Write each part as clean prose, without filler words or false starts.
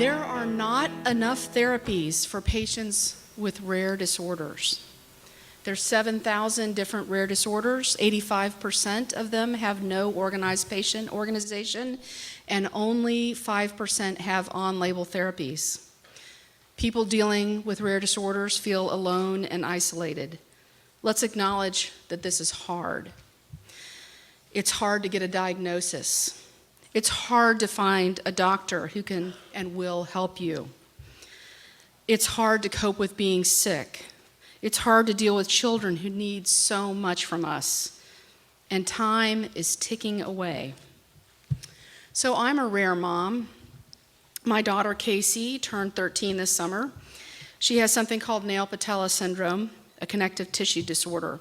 There are not enough therapies for patients with rare disorders. There's 7,000 different rare disorders. 85% of them have no organized patient organization, and only 5% have on-label therapies. People dealing with rare disorders feel alone and isolated. Let's acknowledge that this is hard. It's hard to get a diagnosis. It's hard to find a doctor who can and will help you. It's hard to cope with being sick. It's hard to deal with children who need so much from us. And time is ticking away. So I'm a rare mom. My daughter Casey turned 13 this summer. She has something called nail patella syndrome, a connective tissue disorder.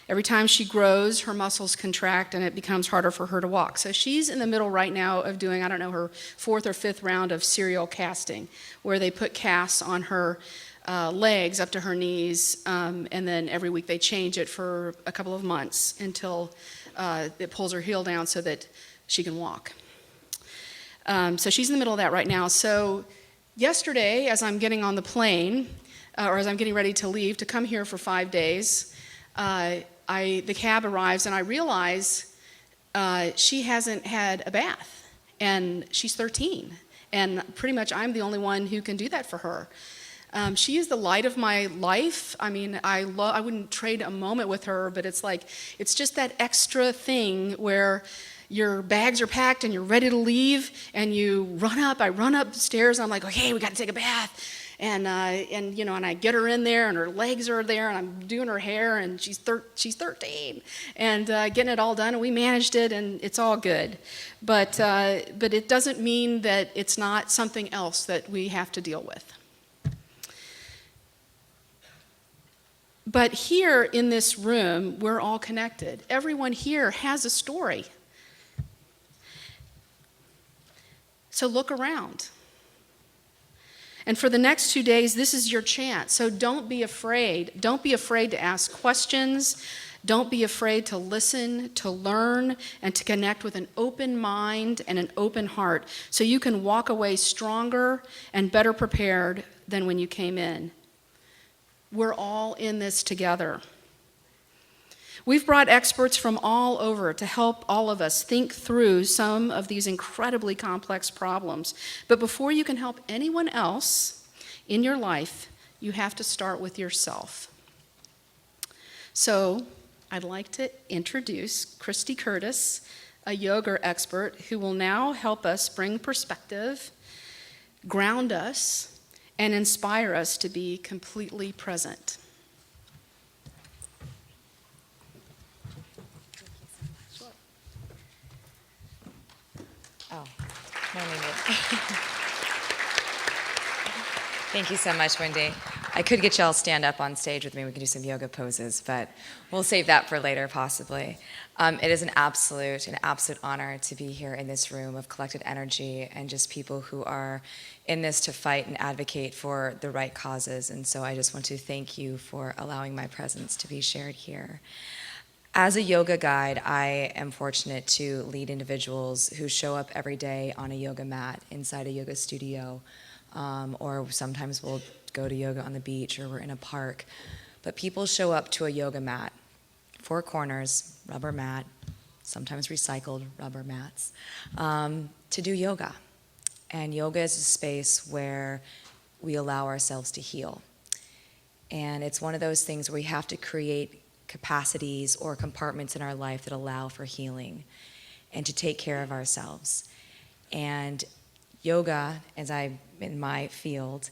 Every time she grows, her muscles contract and it becomes harder for her to walk. So she's in the middle right now of doing, her 4th or 5th round of serial casting, where they put casts on her legs up to her knees, and then every week they change it for a couple of months until it pulls her heel down so that she can walk. So she's in the middle of that right now. So yesterday, as I'm getting on the plane, or as I'm getting ready to leave to come here for 5 days, the cab arrives and I realize she hasn't had a bath, and she's 13, and pretty much I'm the only one who can do that for her. She is the light of my life. I mean, I wouldn't trade a moment with her, but it's just that extra thing where your bags are packed and you're ready to leave, and I run up the stairs, and I'm like, okay, we got to take a bath. And I get her in there, and her legs are there, and I'm doing her hair, and she's 13, and getting it all done, and we managed it, and it's all good. But it doesn't mean that it's not something else that we have to deal with. But here in this room, we're all connected. Everyone here has a story. So look around. And for the next 2 days, this is your chance. So don't be afraid. Don't be afraid to ask questions. Don't be afraid to listen, to learn, and to connect with an open mind and an open heart, so you can walk away stronger and better prepared than when you came in. We're all in this together. We've brought experts from all over to help all of us think through some of these incredibly complex problems. But before you can help anyone else in your life, you have to start with yourself. So I'd like to introduce Christy Curtis, a yoga expert who will now help us bring perspective, ground us, and inspire us to be completely present. Thank you so much, Wendy. I could get y'all stand up on stage with me. We could do some yoga poses, but we'll save that for later, possibly. It is an absolute honor to be here in this room of collected energy and just people who are in this to fight and advocate for the right causes. And so I just want to thank you for allowing my presence to be shared here. As a yoga guide, I am fortunate to lead individuals who show up every day on a yoga mat inside a yoga studio, or sometimes we'll go to yoga on the beach or we're in a park. But people show up to a yoga mat, 4 corners, rubber mat, sometimes recycled rubber mats, to do yoga. And yoga is a space where we allow ourselves to heal. And it's one of those things where we have to create capacities or compartments in our life that allow for healing and to take care of ourselves. And yoga, in my field,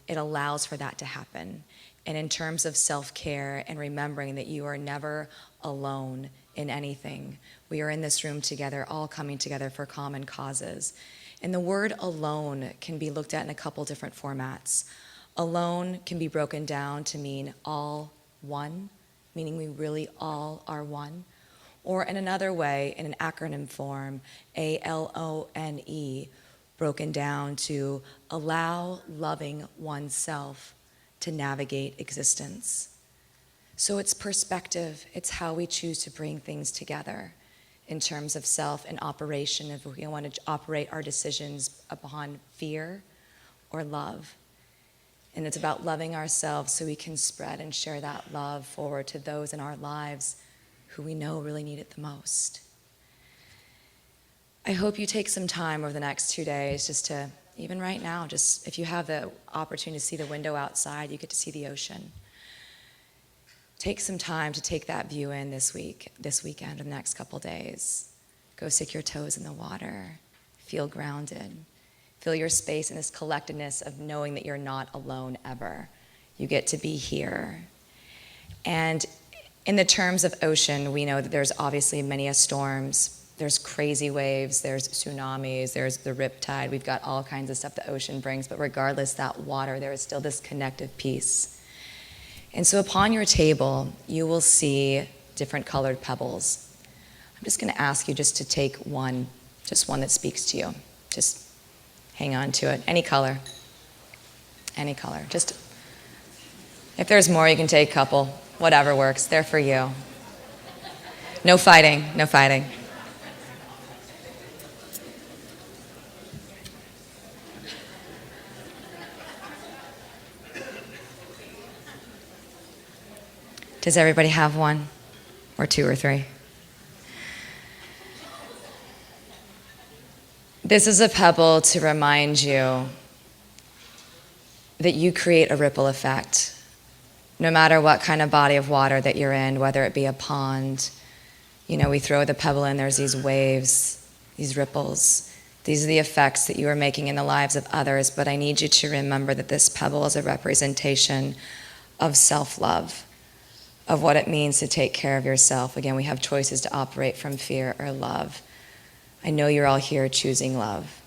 it allows for that to happen. And in terms of self-care and remembering that you are never alone in anything, we are in this room together, all coming together for common causes. And the word alone can be looked at in a couple different formats. Alone can be broken down to mean all one, meaning we really all are one. Or in another way, in an acronym form, ALONE, broken down to allow loving oneself to navigate existence. So it's perspective, it's how we choose to bring things together. in terms of self and operation, if we want to operate our decisions upon fear or love. And it's about loving ourselves so we can spread and share that love forward to those in our lives who we know really need it the most. I hope you take some time over the next 2 days just to, even right now, just if you have the opportunity to see the window outside, you get to see the ocean. Take some time to take that view in this weekend, or the next couple days. Go stick your toes in the water. Feel grounded. Feel your space in this collectedness of knowing that you're not alone ever. You get to be here. And in the terms of ocean, we know that there's obviously many storms. There's crazy waves, there's tsunamis, there's the riptide. We've got all kinds of stuff the ocean brings, but regardless, that water, there is still this connective piece. And so upon your table, you will see different colored pebbles. I'm just going to ask you just to take one, just one that speaks to you. Just hang on to it. Any color. Any color. Just, if there's more, you can take a couple. Whatever works. They're for you. No fighting. No fighting. Does everybody have one? Or two or three? This is a pebble to remind you that you create a ripple effect. No matter what kind of body of water that you're in, whether it be a pond, we throw the pebble in, there's these waves, these ripples. These are the effects that you are making in the lives of others, but I need you to remember that this pebble is a representation of self-love, of what it means to take care of yourself. Again, we have choices to operate from fear or love. I know you're all here choosing love.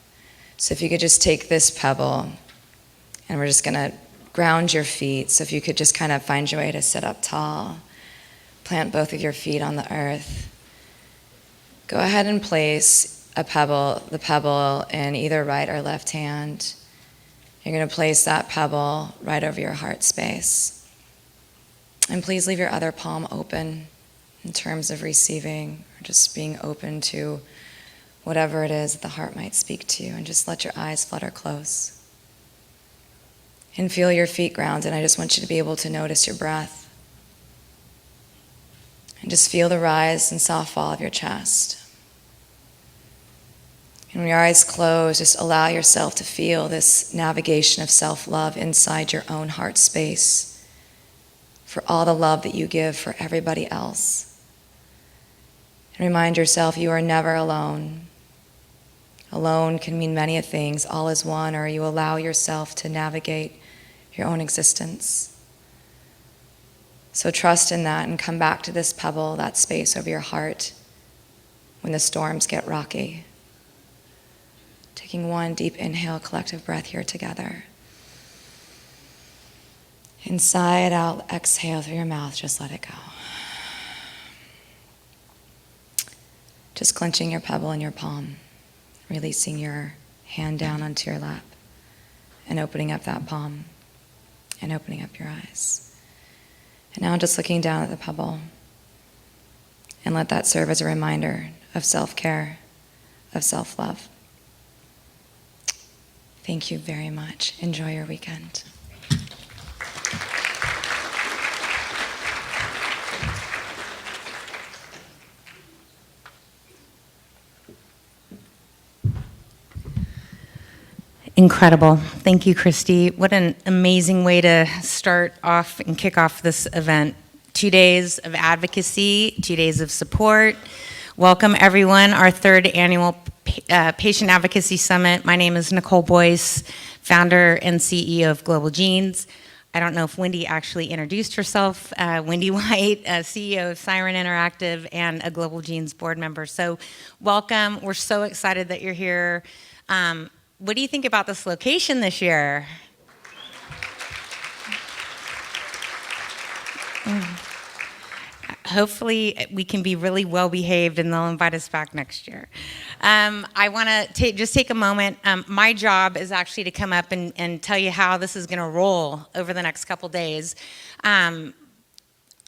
So if you could just take this pebble, and we're just gonna ground your feet. So if you could just kind of find your way to sit up tall, plant both of your feet on the earth. Go ahead and place the pebble in either right or left hand. You're gonna place that pebble right over your heart space. And please leave your other palm open in terms of receiving, or just being open to whatever it is that the heart might speak to you, and just let your eyes flutter close. And feel your feet grounded. I just want you to be able to notice your breath. And just feel the rise and soft fall of your chest. And when your eyes close, just allow yourself to feel this navigation of self-love inside your own heart space, for all the love that you give for everybody else. And remind yourself you are never alone. Alone can mean many things. All is one, or you allow yourself to navigate your own existence. So trust in that and come back to this pebble, that space over your heart when the storms get rocky. Taking one deep inhale, collective breath here together. Inside out, exhale through your mouth, just let it go. Just clenching your pebble in your palm, releasing your hand down onto your lap, and opening up that palm, and opening up your eyes. And now just looking down at the pebble, and let that serve as a reminder of self-care, of self-love. Thank you very much. Enjoy your weekend. Incredible. Thank you, Christy. What an amazing way to start off and kick off this event. 2 days of advocacy, 2 days of support. Welcome, everyone, our third annual Patient Advocacy Summit. My name is Nicole Boyce, founder and CEO of Global Genes. I don't know if Wendy actually introduced herself. Wendy White, CEO of Siren Interactive and a Global Genes board member. So welcome. We're so excited that you're here. What do you think about this location this year? Hopefully we can be really well behaved and they'll invite us back next year. I want to just take a moment. My job is actually to come up and tell you how this is going to roll over the next couple days.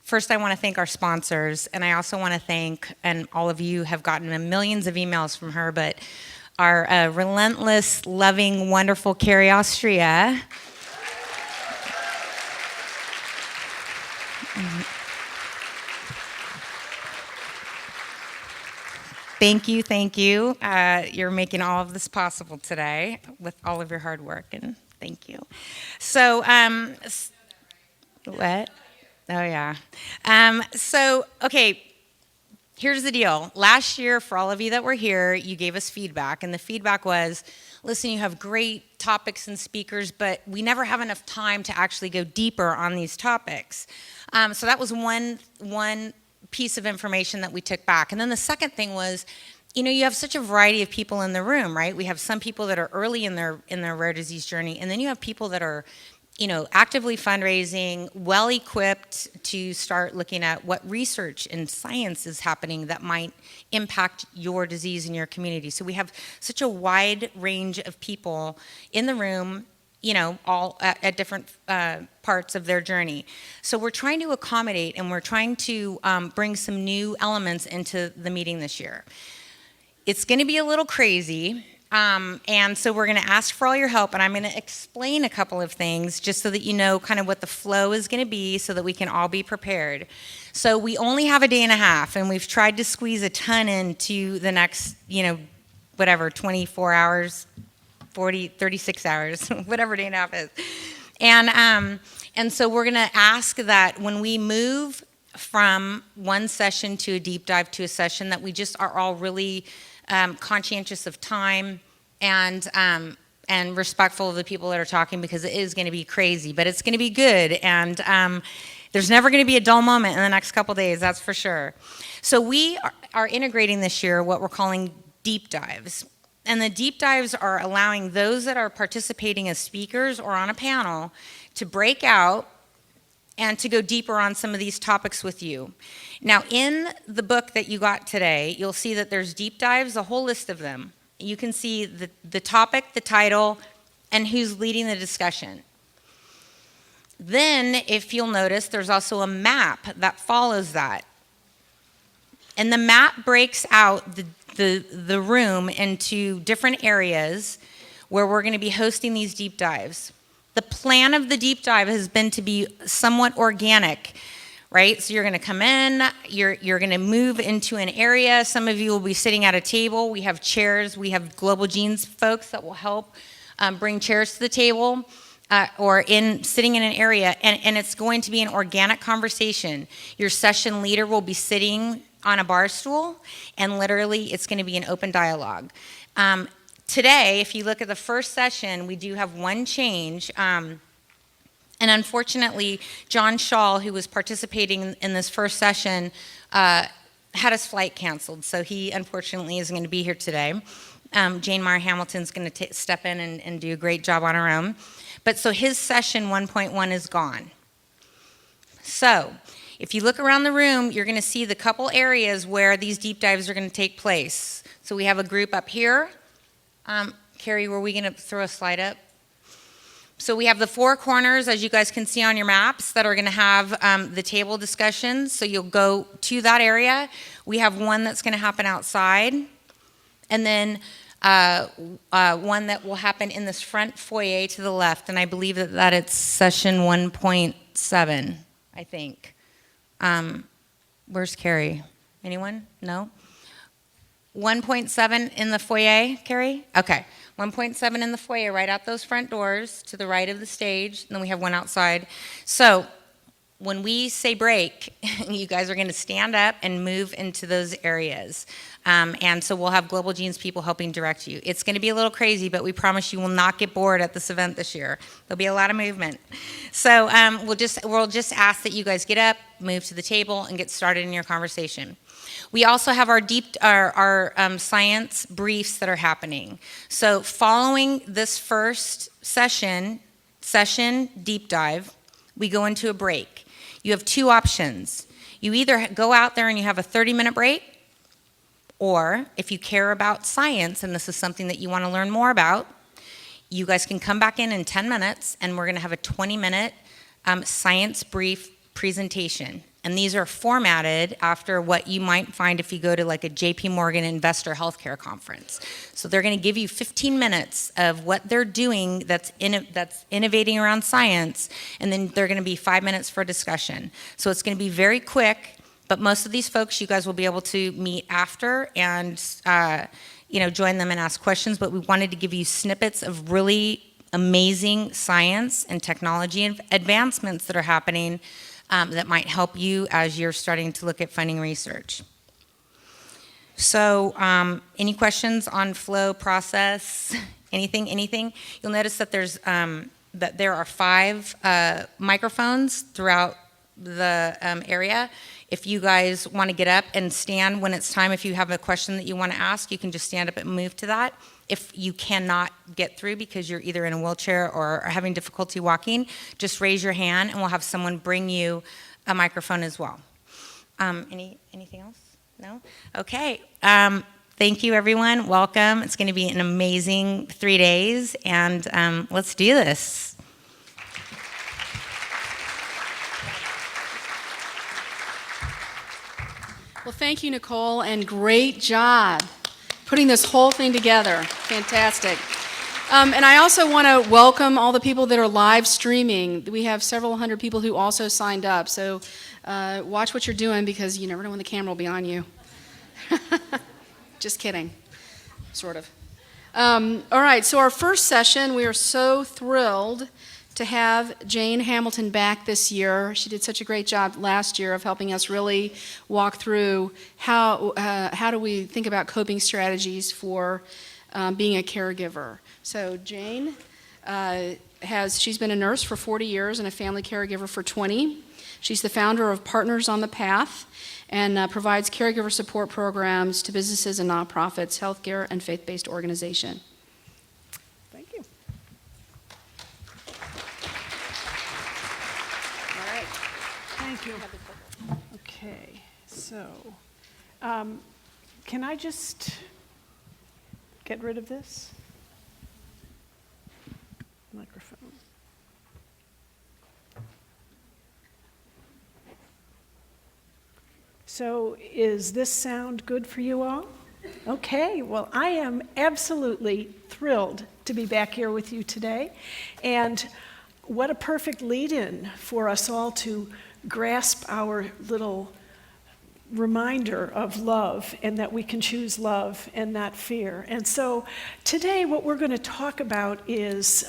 For first I want to thank our sponsors, and I also want to thank, and all of you have gotten millions of emails from her, but our relentless, loving, wonderful Carrie Austria. Thank you, thank you. You're making all of this possible today with all of your hard work, and thank you. So, what? Oh, yeah. Okay, here's the deal. Last year, for all of you that were here, you gave us feedback, and the feedback was, listen, you have great topics and speakers, but we never have enough time to actually go deeper on these topics. So that was one piece of information that we took back. And then the second thing was, you have such a variety of people in the room, right? We have some people that are early in their rare disease journey, and then you have people that are, actively fundraising, well-equipped to start looking at what research and science is happening that might impact your disease in your community. So we have such a wide range of people in the room, all at different parts of their journey. So we're trying to accommodate, and we're trying to bring some new elements into the meeting this year. It's going to be a little crazy, and so we're going to ask for all your help, and I'm going to explain a couple of things just so that you know kind of what the flow is going to be so that we can all be prepared. So we only have a day and a half, and we've tried to squeeze a ton into the next, 24 hours, 40, 36 hours, whatever day and a half is. And so we're going to ask that when we move from one session to a deep dive to a session, that we just are all really conscientious of time and respectful of the people that are talking, because it is going to be crazy, but it's going to be good. And there's never going to be a dull moment in the next couple days, that's for sure. So we are integrating this year what we're calling deep dives. And the deep dives are allowing those that are participating as speakers or on a panel to break out and to go deeper on some of these topics with you. Now, in the book that you got today, you'll see that there's deep dives, a whole list of them. You can see the topic, the title, and who's leading the discussion. Then, if you'll notice, there's also a map that follows that. And the map breaks out the room into different areas where we're going to be hosting these deep dives. The plan of the deep dive has been to be somewhat organic, right? So you're going to come in, you're going to move into an area. Some of you will be sitting at a table. We have chairs. We have Global Genes folks that will help bring chairs to the table or sitting in an area. And it's going to be an organic conversation. Your session leader will be sitting on a bar stool, and literally it's going to be an open dialogue. Today, if you look at the first session, we do have one change. And unfortunately, John Shaw, who was participating in this first session, had his flight canceled. So he, unfortunately, isn't going to be here today. Jane Meyer Hamilton's going to step in and do a great job on her own. But so his session 1.1 is gone. So if you look around the room, you're going to see the couple areas where these deep dives are going to take place. So we have a group up here. Carrie, were we going to throw a slide up? So we have the four corners, as you guys can see on your maps, that are going to have the table discussions. So you'll go to that area. We have one that's going to happen outside. And then one that will happen in this front foyer to the left. And I believe that it's session 1.7, I think. Where's Carrie? Anyone? No? 1.7 in the foyer, Carrie? Okay. 1.7 in the foyer, right out those front doors to the right of the stage. And then we have one outside. So when we say break, you guys are going to stand up and move into those areas. And so we'll have Global Genes people helping direct you. It's going to be a little crazy, but we promise you will not get bored at this event this year. There'll be a lot of movement. So we'll just ask that you guys get up, move to the table, and get started in your conversation. We also have our science briefs that are happening. So following this first session deep dive, we go into a break. You have two options. You either go out there and you have a 30-minute break, or if you care about science and this is something that you want to learn more about, you guys can come back in 10 minutes and we're going to have a 20-minute science brief presentation. And these are formatted after what you might find if you go to like a JP Morgan Investor Healthcare Conference. So they're going to give you 15 minutes of what they're doing that's innovating around science, and then they're going to be 5 minutes for a discussion. So it's going to be very quick, but most of these folks you guys will be able to meet after and join them and ask questions. But we wanted to give you snippets of really amazing science and technology advancements that are happening that might help you as you're starting to look at funding research. So any questions on flow, process, anything? You'll notice that there are 5 microphones throughout the area. If you guys want to get up and stand when it's time, if you have a question that you want to ask, you can just stand up and move to that. If you cannot get through because you're either in a wheelchair or are having difficulty walking, just raise your hand and we'll have someone bring you a microphone as well. Anything else? No? Okay. Thank you, everyone. Welcome. It's going to be an amazing 3 days, and let's do this. Well, thank you, Nicole, and great job putting this whole thing together. Fantastic. And I also want to welcome all the people that are live streaming. We have several hundred people who also signed up, so watch what you're doing because you never know when the camera will be on you. Just kidding, sort of. All right, so our first session, we are so thrilled to have Jane Hamilton back this year. She did such a great job last year of helping us really walk through how do we think about coping strategies for being a caregiver. So Jane she's been a nurse for 40 years and a family caregiver for 20. She's the founder of Partners on the Path and provides caregiver support programs to businesses and nonprofits, healthcare, and faith-based organizations. Thank you. All right. Thank you. Okay, so can I just get rid of this microphone? So is this sound good for you all? Okay, well, I am absolutely thrilled to be back here with you today. And what a perfect lead-in for us all to grasp our little reminder of love and that we can choose love and not fear. And so today what we're going to talk about is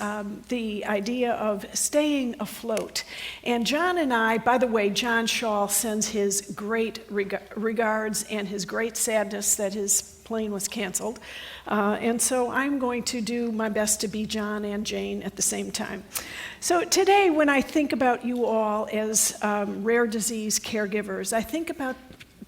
the idea of staying afloat. And John and I, by the way, John Shaw sends his great regards and his great sadness that his plane was canceled. And so I'm going to do my best to be John and Jane at the same time. So today when I think about you all as rare disease caregivers, I think about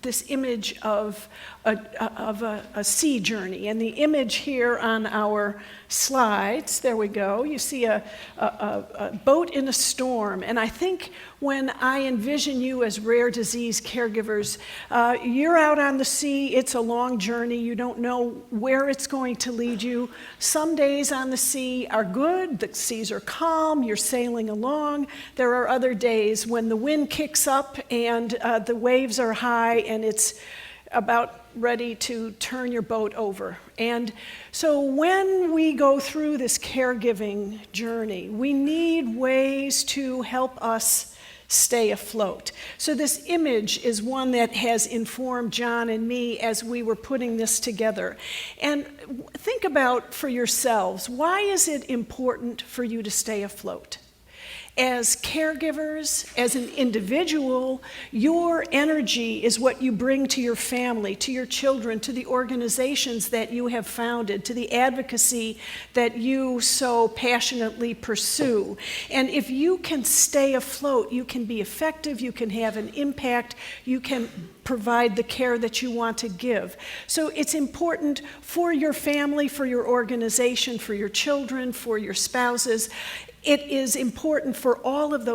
this image of a sea journey. And the image here on our slides, there we go, you see a boat in a storm. And I think when I envision you as rare disease caregivers, you're out on the sea, it's a long journey, you don't know where it's going to lead you. Some days on the sea are good, the seas are calm, you're sailing along. There are other days when the wind kicks up and the waves are high and it's about ready to turn your boat over. And so when we go through this caregiving journey, we need ways to help us stay afloat. So this image is one that has informed John and me as we were putting this together. And think about for yourselves, why is it important for you to stay afloat? As caregivers, as an individual, your energy is what you bring to your family, to your children, to the organizations that you have founded, to the advocacy that you so passionately pursue. And if you can stay afloat, you can be effective, you can have an impact, you can provide the care that you want to give. So it's important for your family, for your organization, for your children, for your spouses. It is important for all of those